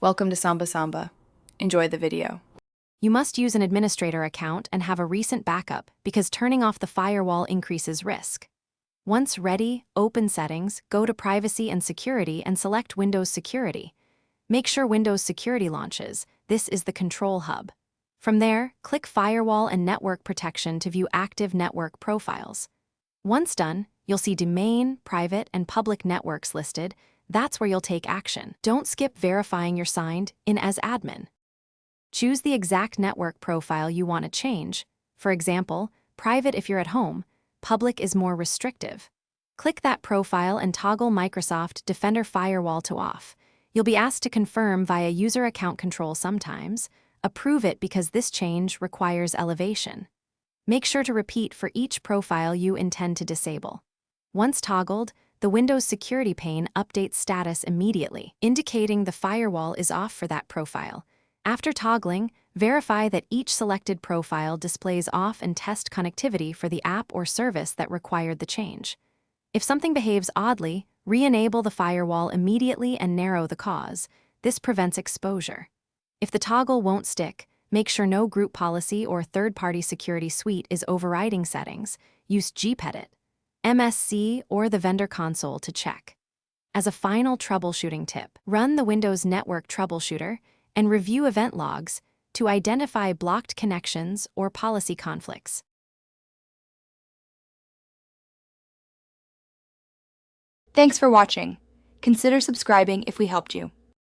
Welcome to Samba Samba. Enjoy the video. You must use an administrator account and have a recent backup because turning off the firewall increases risk. Once ready, open Settings, go to Privacy and Security and select Windows Security. Make sure Windows Security launches. This is the control hub. From there, click Firewall and Network Protection to view active network profiles. Once done, you'll see domain, private, and public networks listed. That's where you'll take action. Don't skip verifying you're signed in as admin. Choose the exact network profile you want to change. For example, private if you're at home, public is more restrictive. Click that profile and toggle Microsoft Defender Firewall to off. You'll be asked to confirm via user account control sometimes. Approve it because this change requires elevation. Make sure to repeat for each profile you intend to disable. Once toggled, the Windows security pane updates status immediately, indicating the firewall is off for that profile. After toggling, verify that each selected profile displays off and test connectivity for the app or service that required the change. If something behaves oddly, re-enable the firewall immediately and narrow the cause. This prevents exposure. If the toggle won't stick, make sure no group policy or third-party security suite is overriding settings. Use gpedit, MSC, or the vendor console to check. As a final troubleshooting tip, run the Windows Network Troubleshooter and review event logs to identify blocked connections or policy conflicts. Thanks for watching. Consider subscribing if we helped you.